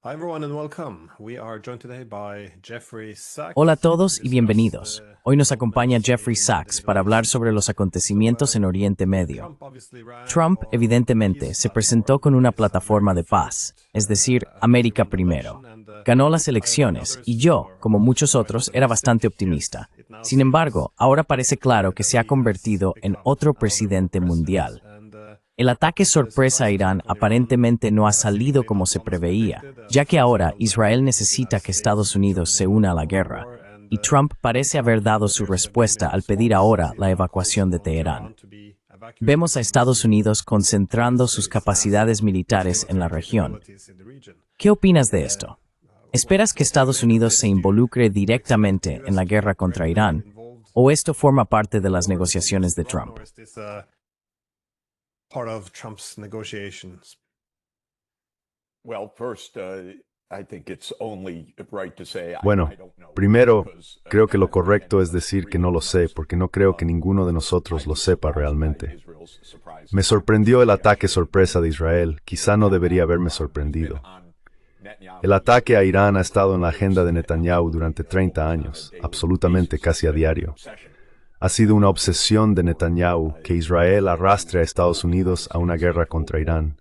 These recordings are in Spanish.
Hi everyone and welcome. We are joined today by Jeffrey Hola a Sachs todos to y discuss bienvenidos. the Hoy nos acompaña developments Jeffrey in the Sachs Middle para hablar East. sobre los acontecimientos en Oriente Medio. Trump obviously ran Trump, on a peace evidentemente, se presentó platform, con una his plataforma America de paz, First es decir, as he América won the primero. election, and Ganó las I and elecciones y others yo, como are muchos quite otros, era bastante optimistic, yet optimista. it now Sin seems embargo, ahora parece claro que that se ha he has convertido en become otro a lover presidente president, mundial. and El ataque this is an sorpresa a Irán isotope on Iran aparentemente no ha as he salido became como se almost preveía, predicted, ya que forcing ahora the Israel leader of the necesita United que States Estados to Unidos join se in una a la on the guerra, war, and y Trump parece haber dado su appears that in respuesta his al pedir response ahora he la now calls evacuación de on Teherán. Tehran to be evacuated Vemos a from Estados Syria, Unidos the United concentrando sus States has capacidades much militares en la military región. capabilities in the region. ¿Qué opinas de esto? ¿Esperas que What do you Estados make of Unidos se this? Do you involucre expect the directamente en US la to get guerra contra directly Irán? involved ¿O esto forma parte de in the las war negociaciones against de Iran, Trump? or is this part of Trump's negotiations? Bueno, primero, creo que lo correcto es decir que no lo sé, porque no creo que ninguno de nosotros lo sepa realmente. Me sorprendió el ataque sorpresa de Israel, quizá no debería haberme sorprendido. El ataque a Irán ha estado en la agenda de Netanyahu durante 30 años, absolutamente casi a diario. Ha sido una obsesión de Netanyahu que Israel arrastre a Estados Unidos a una guerra contra Irán.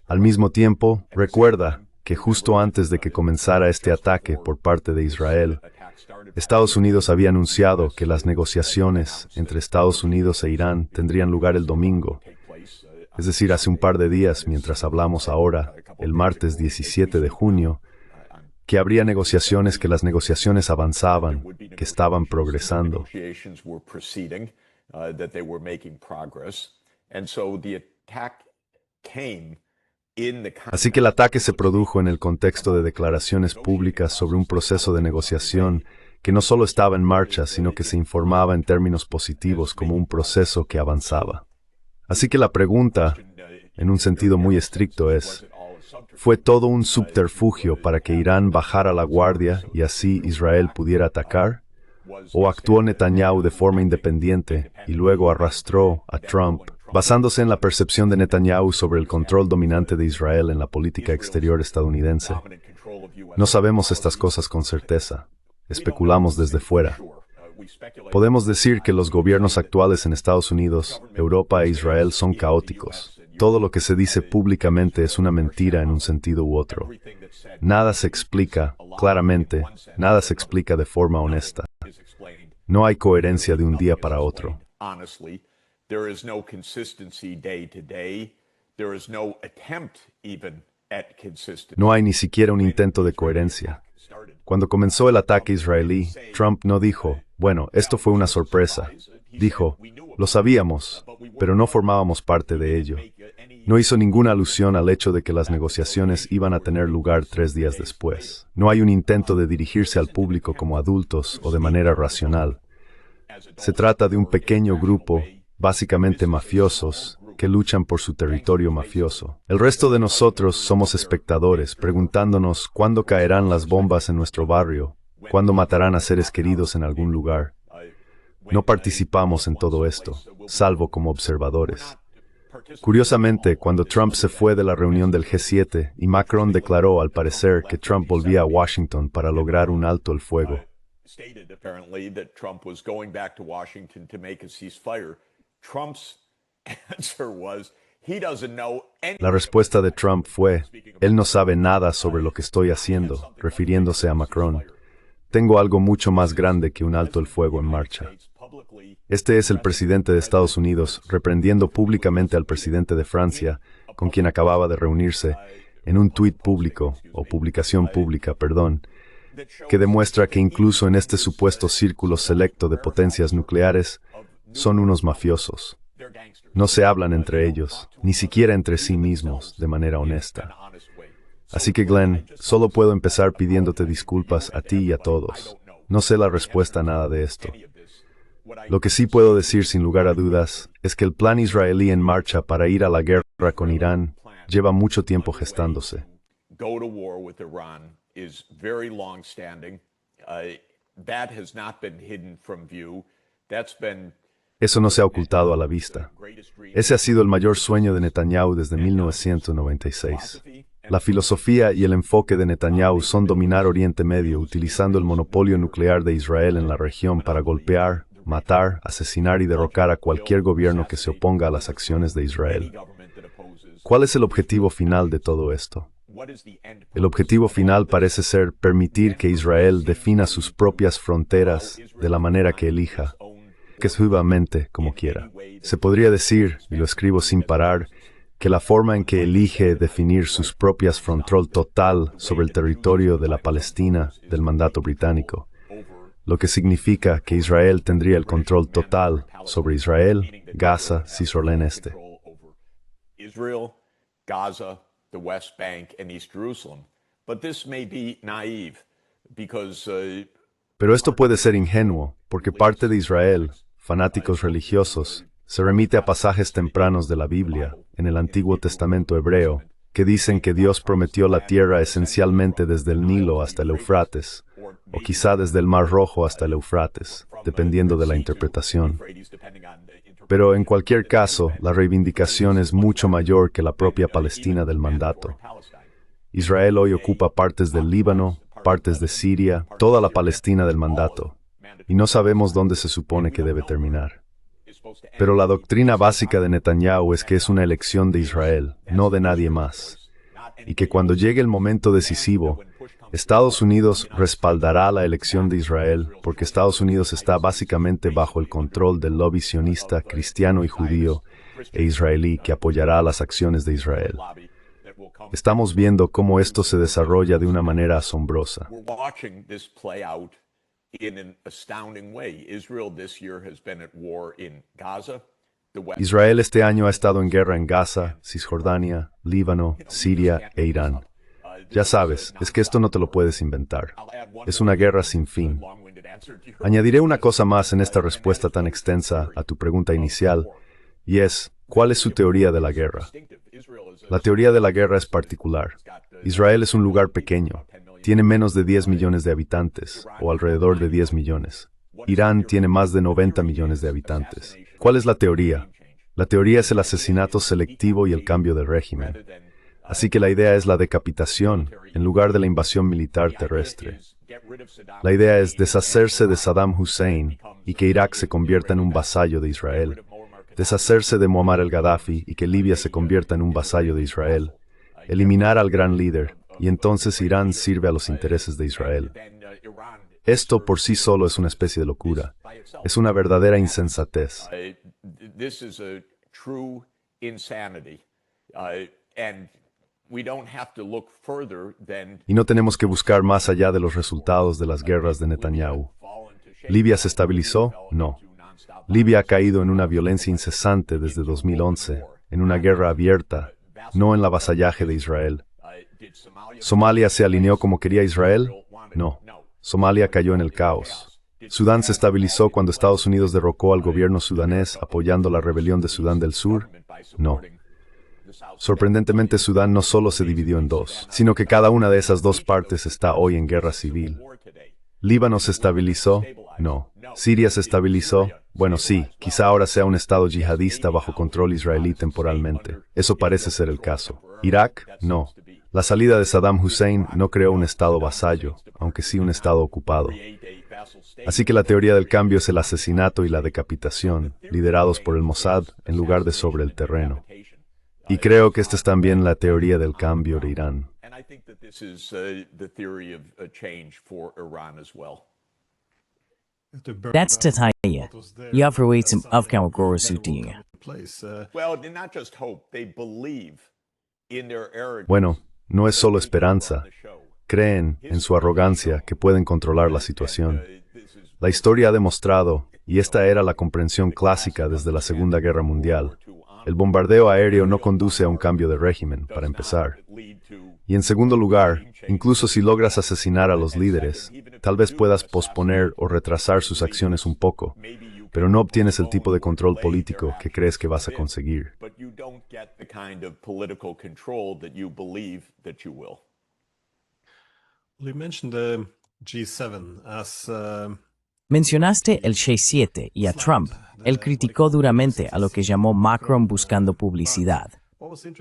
Al mismo tiempo, recuerda que justo antes de que comenzara este ataque por parte de Israel, Estados Unidos había anunciado que las negociaciones entre Estados Unidos e Irán tendrían lugar el domingo, es decir, hace un par de días mientras hablamos ahora, el martes 17 de junio, que habría negociaciones, que las negociaciones avanzaban, que estaban progresando. Así que el ataque se produjo en el contexto de declaraciones públicas sobre un proceso de negociación que no solo estaba en marcha, sino que se informaba en términos positivos como un proceso que avanzaba. Así que la pregunta, en un sentido muy estricto, es: ¿fue todo un subterfugio para que Irán bajara la guardia y así Israel pudiera atacar? ¿O actuó Netanyahu de forma independiente y luego arrastró a Trump, basándose en la percepción de Netanyahu sobre el control dominante de Israel en la política exterior estadounidense? No sabemos estas cosas con certeza. Especulamos desde fuera. Podemos decir que los gobiernos actuales en Estados Unidos, Europa e Israel son caóticos. Todo lo que se dice públicamente es una mentira en un sentido u otro. Nada se explica claramente, nada se explica de forma honesta. No hay coherencia de un día para otro. No hay ni siquiera un intento de coherencia. Cuando comenzó el ataque israelí, Trump no dijo, bueno, esto fue una sorpresa. Dijo, lo sabíamos, pero no formábamos parte de ello. No hizo ninguna alusión al hecho de que las negociaciones iban a tener lugar 3 días después. No hay un intento de dirigirse al público como adultos o de manera racional. Se trata de un pequeño grupo, básicamente mafiosos, que luchan por su territorio mafioso. El resto de nosotros somos espectadores, preguntándonos cuándo caerán las bombas en nuestro barrio, cuándo matarán a seres queridos en algún lugar. No participamos en todo esto, salvo como observadores. Curiosamente, cuando Trump se fue de la reunión del G7 y Macron declaró, al parecer, que Trump volvía a Washington para lograr un alto el fuego, la respuesta de Trump fue, él no sabe nada sobre lo que estoy haciendo, refiriéndose a Macron. Tengo algo mucho más grande que un alto el fuego en marcha. Este es el presidente de Estados Unidos reprendiendo públicamente al presidente de Francia, con quien acababa de reunirse, en un tuit público, o publicación pública, perdón, que demuestra que incluso en este supuesto círculo selecto de potencias nucleares, son unos mafiosos. No se hablan entre ellos, ni siquiera entre sí mismos, de manera honesta. Así que, Glenn, solo puedo empezar pidiéndote disculpas a ti y a todos. No sé la respuesta a nada de esto. Lo que sí puedo decir sin lugar a dudas es que el plan israelí en marcha para ir a la guerra con Irán lleva mucho tiempo gestándose. Eso no se ha ocultado a la vista. Ese ha sido el mayor sueño de Netanyahu desde 1996. La filosofía y el enfoque de Netanyahu son dominar Oriente Medio utilizando el monopolio nuclear de Israel en la región para golpear, matar, asesinar y derrocar a cualquier gobierno que se oponga a las acciones de Israel. ¿Cuál es el objetivo final de todo esto? El objetivo final parece ser permitir que Israel defina sus propias fronteras de la manera que elija, que suavemente como quiera. Se podría decir, y lo escribo sin parar, que la forma en que elige definir sus propias control total sobre el territorio de la Palestina del mandato británico, lo que significa que Israel tendría el control total sobre Israel, Gaza, Cisjordania Este. Israel, Gaza, the West Bank, and East Jerusalem. But this may be naive because Pero esto puede ser ingenuo, porque parte de Israel, fanáticos religiosos, se remite a pasajes tempranos de la Biblia, en el Antiguo Testamento hebreo, que dicen que Dios prometió la tierra esencialmente desde el Nilo hasta el Eufrates, o quizá desde el Mar Rojo hasta el Eufrates, dependiendo de la interpretación. Pero en cualquier caso, la reivindicación es mucho mayor que la propia Palestina del mandato. Israel hoy ocupa partes del Líbano, partes de Siria, toda la Palestina del mandato, y no sabemos dónde se supone que debe terminar. Pero la doctrina básica de Netanyahu es que es una elección de Israel, no de nadie más, y que cuando llegue el momento decisivo, Estados Unidos respaldará la elección de Israel porque Estados Unidos está básicamente bajo el control del lobby sionista cristiano y judío e israelí que apoyará las acciones de Israel. Estamos viendo cómo esto se desarrolla de una manera asombrosa. we're watching this play out in an astounding way. Israel this year has been at war in Gaza, the West. Israel este año ha estado en guerra en Gaza, Cisjordania, Líbano, Siria e Irán. Ya sabes, es que esto no te lo puedes inventar. Es una guerra sin fin. Long-winded answer to your Añadiré una cosa más en esta respuesta tan extensa a tu pregunta inicial, y es, ¿cuál es su teoría de la guerra? Israel is La teoría de la guerra es particular. Israel es un lugar pequeño. Tiene menos de 10 millones de habitantes, o alrededor de 10 millones. Irán tiene más de 90 millones de habitantes. ¿Cuál es la teoría? La teoría es el asesinato selectivo y el cambio de régimen. Así que la idea es la decapitación, en lugar de la invasión militar terrestre. La idea es deshacerse de Saddam Hussein y que Irak se convierta en un vasallo de Israel. Deshacerse de Muammar el-Gaddafi y que Libia se convierta en un vasallo de Israel. Eliminar al gran líder, y entonces Irán sirve a los intereses de Israel. Esto por sí solo es una especie de locura. Es una verdadera insensatez. This is a true insanity, and we don't have to look further than Y no tenemos que buscar más allá de los resultados de las guerras de Netanyahu. ¿Libia se estabilizó? No. Libia ha caído en una violencia incesante desde 2011, en una guerra abierta, no en la vasallaje de Israel. ¿Somalia se alineó como quería Israel? No. Somalia cayó en el caos. ¿Sudán se estabilizó cuando Estados Unidos derrocó al gobierno sudanés apoyando la rebelión de Sudán del Sur? No. Sorprendentemente, Sudán no solo se dividió en dos, sino que cada una de esas dos partes está hoy en guerra civil. ¿Líbano se estabilizó? No. ¿Siria se estabilizó? Bueno, sí, quizá ahora sea un estado yihadista bajo control israelí temporalmente. Eso parece ser el caso. ¿Irak? No. La salida de Saddam Hussein no creó un estado vasallo, aunque sí un estado ocupado. Así que la teoría del cambio es el asesinato y la decapitación, liderados por el Mossad en lugar de sobre el terreno. Y creo que esta es también la teoría del cambio de Irán. and I think that this is the theory of a change for Iran as well. That's Tataya. Jag förväntar mig av kan gå suttinga. Well, they not just hope, they believe in their arrogance. Bueno, no es solo esperanza. Creen, en su arrogancia, que pueden controlar la situación. La historia ha demostrado, y esta era la comprensión clásica desde la Segunda Guerra Mundial, el bombardeo aéreo no conduce a un cambio de régimen, para empezar. Y en segundo lugar, incluso si logras asesinar a los líderes, tal vez puedas posponer o retrasar sus acciones un poco, pero no obtienes el tipo de control político que crees que vas a conseguir. But you don't get the kind of political control that you believe that you will. You mentioned the G7 as Mencionaste el G7 y a Trump. Él criticó duramente a lo que llamó Macron buscando publicidad.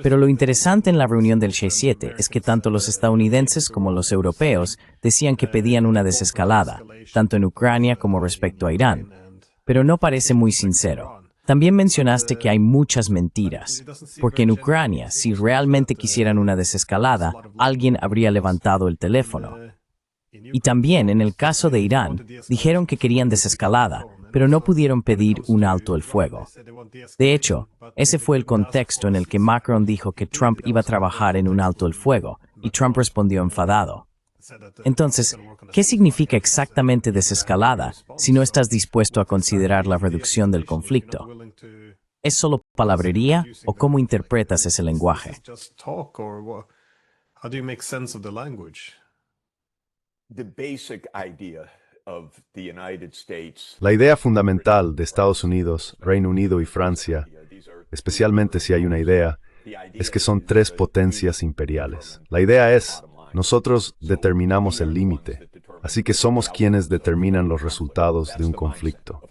Pero lo interesante en la reunión del G7 es que tanto los estadounidenses como los europeos decían que pedían una desescalada, tanto en Ucrania como respecto a Irán. Pero no parece muy sincero. También mencionaste que hay muchas mentiras, porque en Ucrania, si realmente quisieran una desescalada, alguien habría levantado el teléfono. Y también en el caso de Irán, dijeron que querían desescalada, pero no pudieron pedir un alto el fuego. De hecho, ese fue el contexto en el que Macron dijo que Trump iba a trabajar en un alto el fuego, y Trump respondió enfadado. Entonces, ¿qué significa exactamente desescalada si no estás dispuesto a considerar la reducción del conflicto? ¿Es solo palabrería o cómo interpretas ese lenguaje? The basic idea of the United States, La idea fundamental de Estados Unidos, Reino Unido y Francia, especialmente si hay una idea, es que son tres potencias imperiales. La idea es, nosotros determinamos el límite, así que somos quienes determinan los resultados de un conflicto.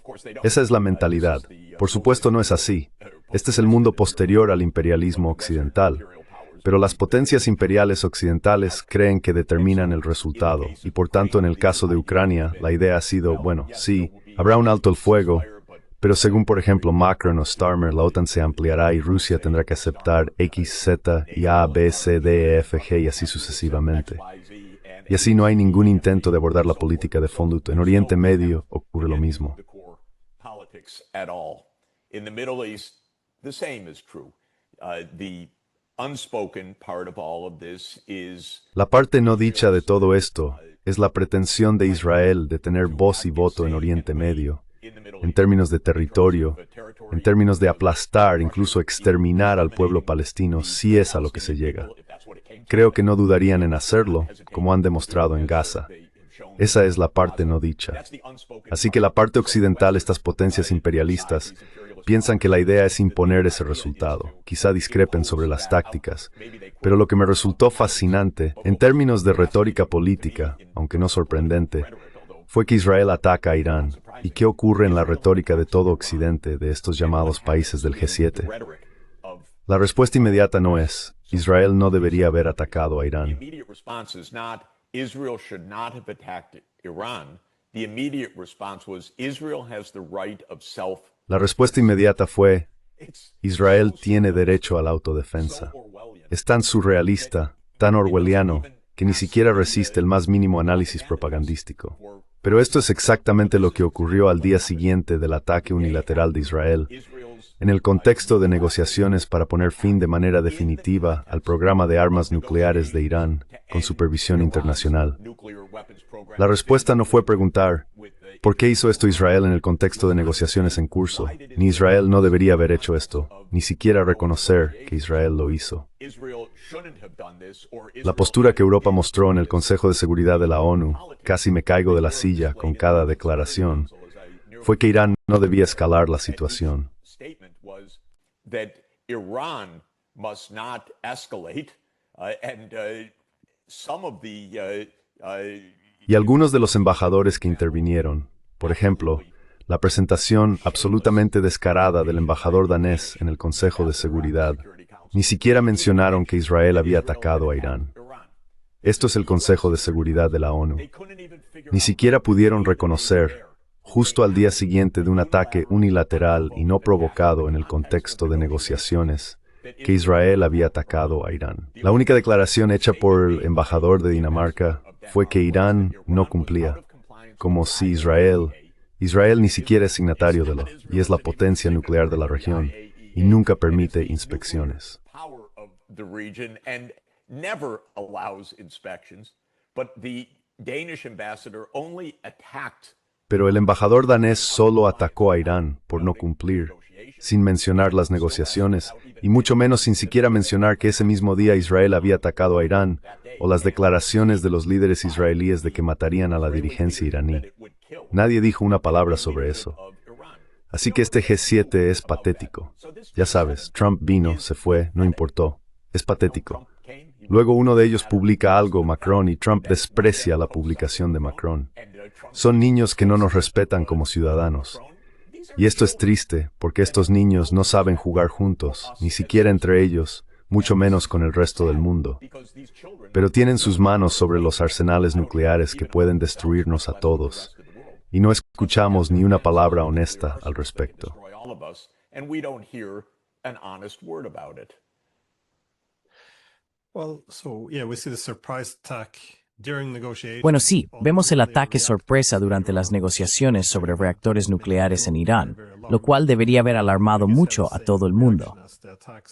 Esa es la mentalidad. Por supuesto no es así. Este es el mundo posterior al imperialismo occidental. Pero las potencias imperiales occidentales creen que determinan el resultado, y por tanto en el caso de Ucrania, la idea ha sido, bueno, sí, habrá un alto el fuego, pero según por ejemplo Macron o Starmer, la OTAN se ampliará y Rusia tendrá que aceptar X, Z y A, B, C, D, E, F, G y así sucesivamente. Y así no hay ningún intento de abordar la política de fondo. En Oriente Medio ocurre lo mismo. In the Middle East, the same is true. The unspoken part of all of this is La parte no dicha de todo esto es la pretensión de Israel de tener voz y voto en Oriente Medio, en términos de territorio, en términos de aplastar, incluso exterminar al pueblo palestino, si es a lo que se llega. Creo que no dudarían en hacerlo, como han demostrado en Gaza. Esa es la parte no dicha. Así que la parte occidental, estas potencias imperialistas, piensan que la idea es imponer ese resultado. Quizá discrepen sobre las tácticas, pero lo que me resultó fascinante, en términos de retórica política, aunque no sorprendente, fue que Israel ataca a Irán. ¿Y qué ocurre en la retórica de todo Occidente, de estos llamados países del G7? La respuesta inmediata no es, Israel no debería haber atacado a Irán. Israel should not have attacked Iran. The immediate response was Israel has the right of self. La respuesta inmediata fue, Israel tiene derecho a la autodefensa. Es tan surrealista, tan orwelliano, que ni siquiera resiste el más mínimo análisis propagandístico. Pero esto es exactamente lo que ocurrió al día siguiente del ataque unilateral de Israel, en el contexto de negociaciones para poner fin de manera definitiva al programa de armas nucleares de Irán, con supervisión internacional. La respuesta no fue preguntar, ¿por qué hizo esto Israel en el contexto de negociaciones en curso? Ni Israel no debería haber hecho esto, ni siquiera reconocer que Israel lo hizo. La postura que Europa mostró en el Consejo de Seguridad de la ONU, casi me caigo de la silla con cada declaración, fue que Irán no debía escalar la situación. Y algunos de los embajadores que intervinieron, por ejemplo, la presentación absolutamente descarada del embajador danés en el Consejo de Seguridad, ni siquiera mencionaron que Israel había atacado a Irán. Esto es el Consejo de Seguridad de la ONU. Ni siquiera pudieron reconocer, justo al día siguiente de un ataque unilateral y no provocado en el contexto de negociaciones, que Israel había atacado a Irán. La única declaración hecha por el embajador de Dinamarca fue que Irán no cumplía, como si Israel ni siquiera es signatario de lo, y es la potencia nuclear de la región, y nunca permite inspecciones. Pero el embajador danés solo atacó a Irán por no cumplir, sin mencionar las negociaciones, y mucho menos sin siquiera mencionar que ese mismo día Israel había atacado a Irán, o las declaraciones de los líderes israelíes de que matarían a la dirigencia iraní. Nadie dijo una palabra sobre eso. Así que este G7 es patético. Ya sabes, Trump vino, se fue, no importó. Es patético. Luego uno de ellos publica algo, Macron, y Trump desprecia la publicación de Macron. Son niños que no nos respetan como ciudadanos. Y esto es triste, porque estos niños no saben jugar juntos, ni siquiera entre ellos, mucho menos con el resto del mundo. Pero tienen sus manos sobre los arsenales nucleares que pueden destruirnos a todos, y no escuchamos ni una palabra honesta al respecto. Bueno, sí, vemos el ataque sorpresa durante las negociaciones sobre reactores nucleares en Irán, lo cual debería haber alarmado mucho a todo el mundo.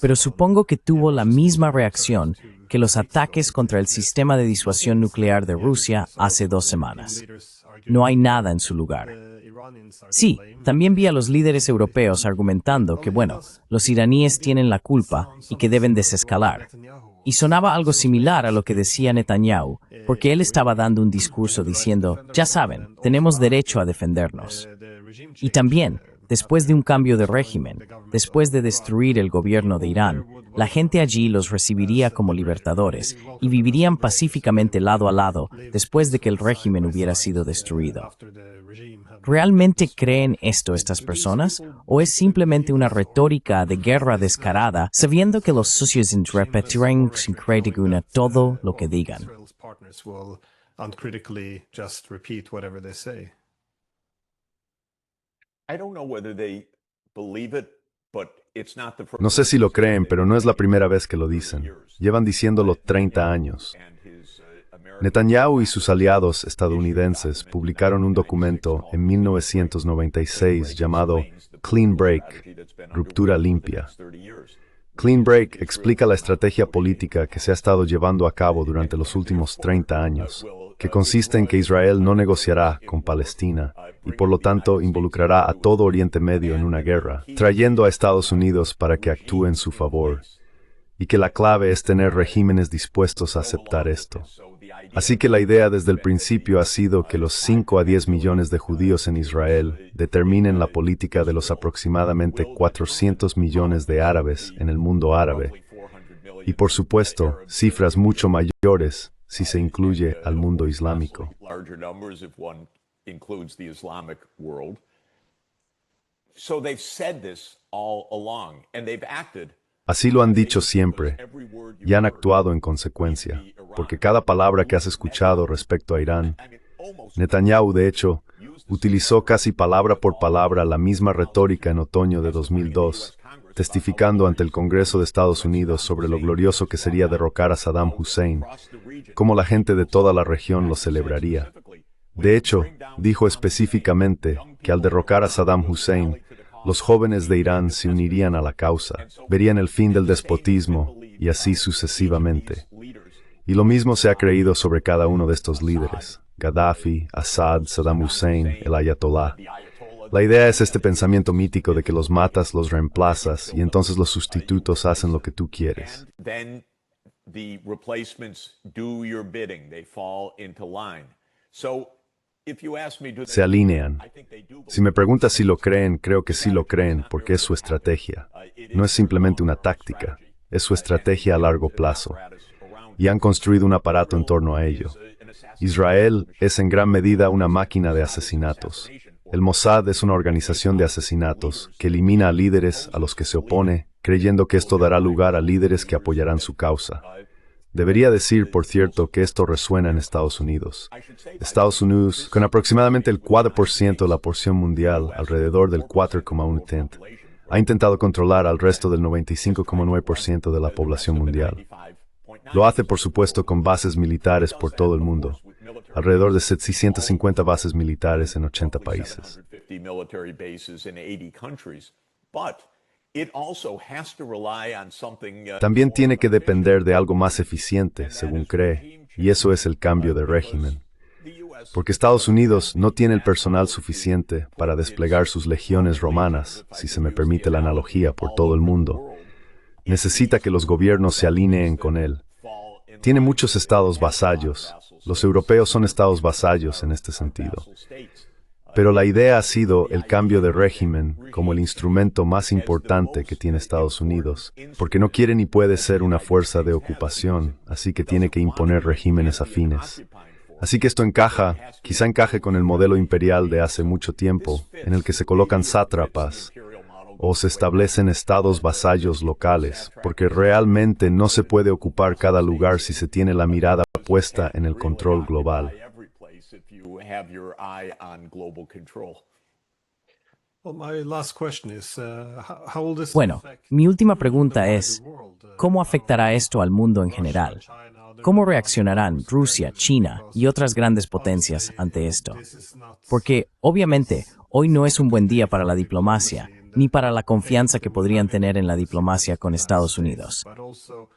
Pero supongo que tuvo la misma reacción que los ataques contra el sistema de disuasión nuclear de Rusia hace 2 semanas. No hay nada en su lugar. Sí, también vi a los líderes europeos argumentando que, bueno, los iraníes tienen la culpa y que deben desescalar. Y sonaba algo similar a lo que decía Netanyahu, porque él estaba dando un discurso diciendo, ya saben, tenemos derecho a defendernos. Y también, después de un cambio de régimen, después de destruir el gobierno de Irán, la gente allí los recibiría como libertadores y vivirían pacíficamente lado a lado después de que el régimen hubiera sido destruido. ¿Realmente creen esto estas personas? ¿O es simplemente una retórica de guerra descarada, sabiendo que los socios repetirán sin crédito todo lo que digan? No sé si lo creen, pero no es la primera vez que lo dicen. Llevan diciéndolo 30 años. Netanyahu y sus aliados estadounidenses publicaron un documento en 1996 llamado Clean Break, Ruptura Limpia. Clean Break explica la estrategia política que se ha estado llevando a cabo durante los últimos 30 años, que consiste en que Israel no negociará con Palestina y por lo tanto involucrará a todo Oriente Medio en una guerra, trayendo a Estados Unidos para que actúe en su favor, y que la clave es tener regímenes dispuestos a aceptar esto. Así que la idea desde el principio ha sido que los 5 a 10 millones de judíos en Israel determinen la política de los aproximadamente 400 millones de árabes en el mundo árabe, y por supuesto, cifras mucho mayores si se incluye al mundo islámico. Así lo han dicho siempre, y han actuado en consecuencia, porque cada palabra que has escuchado respecto a Irán, Netanyahu, de hecho, utilizó casi palabra por palabra la misma retórica en otoño de 2002, testificando ante el Congreso de Estados Unidos sobre lo glorioso que sería derrocar a Saddam Hussein, cómo la gente de toda la región lo celebraría. De hecho, dijo específicamente que al derrocar a Saddam Hussein, los jóvenes de Irán se unirían a la causa, verían el fin del despotismo y así sucesivamente. Y lo mismo se ha creído sobre cada uno de estos líderes, Gaddafi, Assad, Saddam Hussein, el Ayatollah. La idea es este pensamiento mítico de que los matas, los reemplazas y entonces los sustitutos hacen lo que tú quieres. Se alinean. Si me preguntas si lo creen, creo que sí lo creen porque es su estrategia. No es simplemente una táctica, es su estrategia a largo plazo. Y han construido un aparato en torno a ello. Israel es en gran medida una máquina de asesinatos. El Mossad es una organización de asesinatos que elimina a líderes a los que se opone, creyendo que esto dará lugar a líderes que apoyarán su causa. Debería decir, por cierto, que esto resuena en Estados Unidos. Estados Unidos, con aproximadamente el 4% de la porción mundial, alrededor del 4,1%, ha intentado controlar al resto del 95,9% de la población mundial. Lo hace, por supuesto, con bases militares por todo el mundo, alrededor de 750 bases militares en 80 países. También tiene que depender de algo más eficiente, según cree, y eso es el cambio de régimen. Porque Estados Unidos no tiene el personal suficiente para desplegar sus legiones romanas, si se me permite la analogía, por todo el mundo. Necesita que los gobiernos se alineen con él. Tiene muchos estados vasallos. Los europeos son estados vasallos en este sentido. Pero la idea ha sido el cambio de régimen como el instrumento más importante que tiene Estados Unidos, porque no quiere ni puede ser una fuerza de ocupación, así que tiene que imponer regímenes afines. Así que esto quizá encaje con el modelo imperial de hace mucho tiempo, en el que se colocan sátrapas o se establecen estados vasallos locales, porque realmente no se puede ocupar cada lugar si se tiene la mirada puesta en el control global. Bueno, mi última pregunta es, ¿cómo afectará esto al mundo en general? ¿Cómo reaccionarán Rusia, China y otras grandes potencias ante esto? Porque, obviamente, hoy no es un buen día para la diplomacia, ni para la confianza que podrían tener en la diplomacia con Estados Unidos.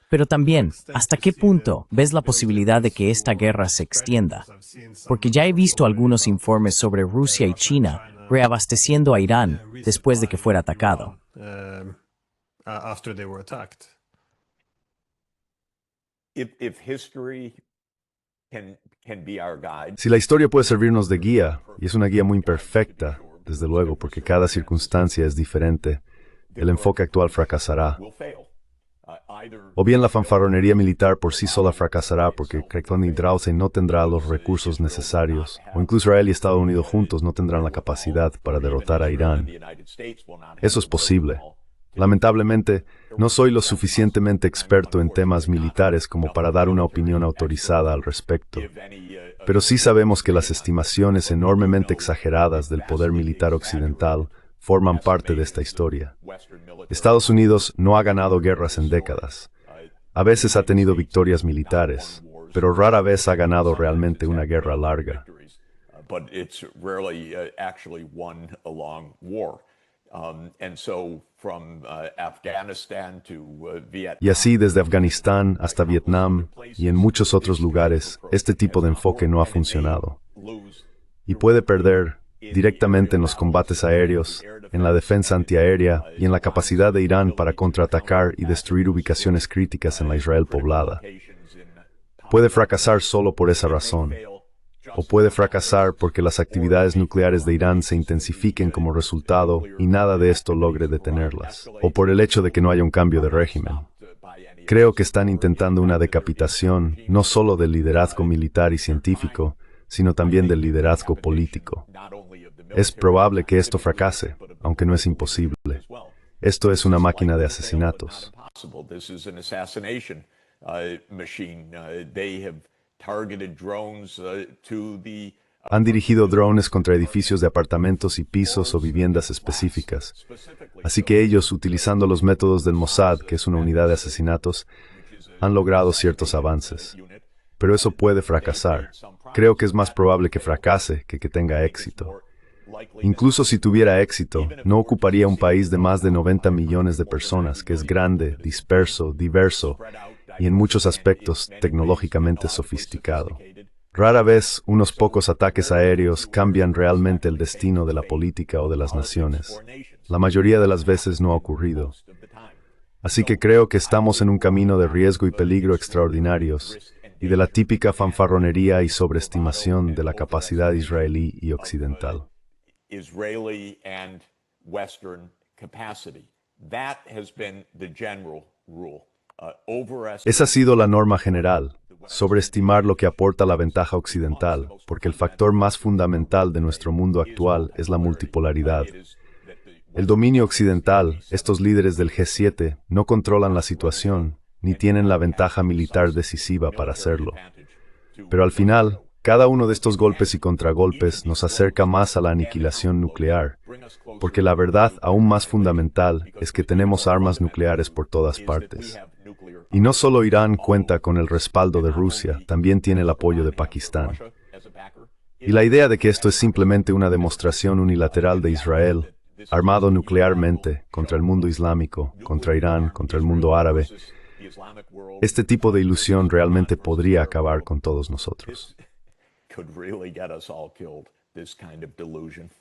Pero también, ¿hasta qué punto ves la posibilidad de que esta guerra se extienda? Porque ya he visto algunos informes sobre Rusia y China reabasteciendo a Irán después de que fuera atacado. Si la historia puede servirnos de guía, y es una guía muy imperfecta, desde luego, porque cada circunstancia es diferente, el enfoque actual fracasará. O bien la fanfarronería militar por sí sola fracasará porque Kreklan y Drausen no tendrá los recursos necesarios, o incluso Israel y Estados Unidos juntos no tendrán la capacidad para derrotar a Irán. Eso es posible. Lamentablemente, no soy lo suficientemente experto en temas militares como para dar una opinión autorizada al respecto. Pero sí sabemos que las estimaciones enormemente exageradas del poder militar occidental forman parte de esta historia. Estados Unidos no ha ganado guerras en décadas. A veces ha tenido victorias militares, pero rara vez ha ganado realmente una guerra larga. Y así desde Afganistán hasta Vietnam y en muchos otros lugares, este tipo de enfoque no ha funcionado. Y puede perder directamente en los combates aéreos, en la defensa antiaérea y en la capacidad de Irán para contraatacar y destruir ubicaciones críticas en la Israel poblada. Puede fracasar solo por esa razón. O puede fracasar porque las actividades nucleares de Irán se intensifiquen como resultado y nada de esto logre detenerlas. O por el hecho de que no haya un cambio de régimen. Creo que están intentando una decapitación no solo del liderazgo militar y científico, sino también del liderazgo político. Es probable que esto fracase, aunque no es imposible. Esto es una máquina de asesinatos. Han dirigido drones contra edificios de apartamentos y pisos o viviendas específicas. Así que ellos, utilizando los métodos del Mossad, que es una unidad de asesinatos, han logrado ciertos avances. Pero eso puede fracasar. Creo que es más probable que fracase que tenga éxito. Incluso si tuviera éxito, no ocuparía un país de más de 90 millones de personas, que es grande, disperso, diverso y en muchos aspectos tecnológicamente sofisticado. Rara vez unos pocos ataques aéreos cambian realmente el destino de la política o de las naciones. La mayoría de las veces no ha ocurrido. Así que creo que estamos en un camino de riesgo y peligro extraordinarios y de la típica fanfarronería y sobreestimación de la capacidad israelí y occidental. Israeli and Western capacity. That has been the general rule. Esa ha sido la norma general, sobreestimar lo que aporta la ventaja occidental, porque el factor más fundamental de nuestro mundo actual es la multipolaridad. El dominio occidental, estos líderes del G7, no controlan la situación, ni tienen la ventaja militar decisiva para hacerlo. Pero al final, cada uno de estos golpes y contragolpes nos acerca más a la aniquilación nuclear, porque la verdad aún más fundamental es que tenemos armas nucleares por todas partes. Y no solo Irán cuenta con el respaldo de Rusia, también tiene el apoyo de Pakistán. Y la idea de que esto es simplemente una demostración unilateral de Israel, armado nuclearmente, contra el mundo islámico, contra Irán, contra el mundo árabe, este tipo de ilusión realmente podría acabar con todos nosotros. Could really get us all killed, this kind of delusion.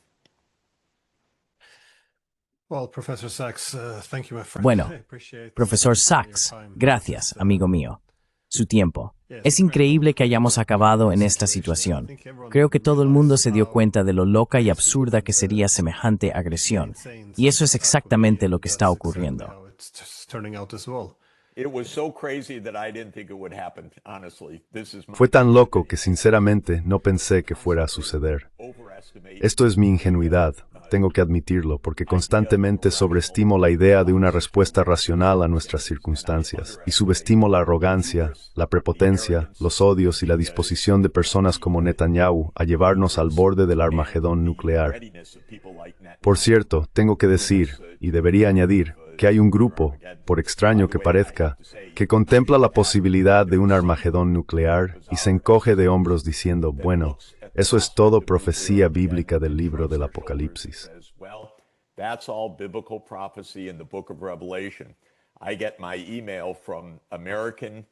Well, Professor Sachs, thank you, my friend. Bueno, I appreciate profesor your Sachs, time. gracias, amigo mío. Su tiempo. Es increíble que hayamos acabado en esta situación. Creo que todo el mundo se dio cuenta de lo loca y absurda que sería semejante agresión. Y eso es exactamente lo que está ocurriendo. It's just turning out as well. It was so crazy that I didn't think it would happen, honestly. This is my Fue tan loco que sinceramente no pensé que fuera a suceder. overestimate. Esto es mi ingenuidad, tengo que admitirlo, porque constantemente sobreestimo la idea de una respuesta racional a nuestras circunstancias y subestimo la arrogancia, la prepotencia, los odios y la disposición de personas como Netanyahu a llevarnos al borde del Armagedón nuclear. Readiness of people like Net. Por cierto, tengo que decir, y debería añadir, que hay un grupo, por extraño que parezca, que contempla la posibilidad de un Armagedón nuclear y se encoge de hombros diciendo, bueno, eso es todo profecía bíblica del libro del Apocalipsis. As well, that's all biblical prophecy in the book of Revelation. I get my email from American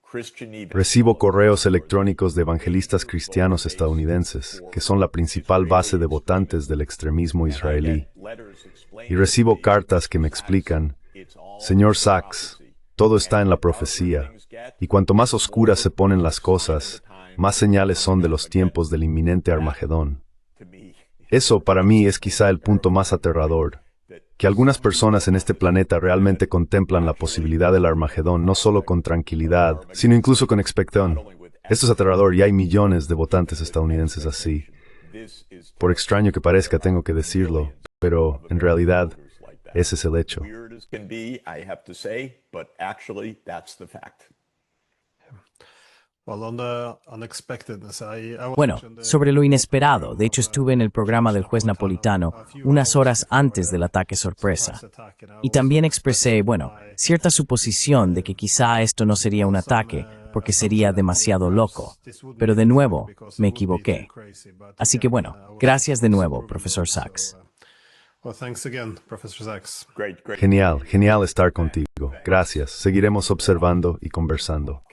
Christian Recibo correos electrónicos de evangelistas cristianos estadounidenses, que son la principal base de votantes del extremismo israelí. Y recibo cartas que me explican, Señor Sachs, todo está en la profecía, y cuanto más oscuras se ponen las cosas, más señales son de los tiempos del inminente Armagedón. Eso para mí es quizá el punto más aterrador, que algunas personas en este planeta realmente contemplan la posibilidad del Armagedón no solo con tranquilidad, sino incluso con expectación. Esto es aterrador y hay millones de votantes estadounidenses así. Por extraño que parezca, tengo que decirlo, pero en realidad ese es el hecho. Weird as can be, I have to say, but actually that's the fact. Well, on the unexpectedness, I Bueno, mentioned the- sobre lo inesperado, de hecho estuve en el programa del juez napolitano unas horas antes del ataque sorpresa. Y también expresé, bueno, cierta suposición de que quizá esto no sería un ataque, porque sería demasiado loco. Pero de nuevo, me equivoqué. Así que bueno, gracias de nuevo, profesor Sachs. Well, thanks again, Professor Sachs. Great, great. Genial, genial estar contigo. Gracias. Seguiremos observando y conversando.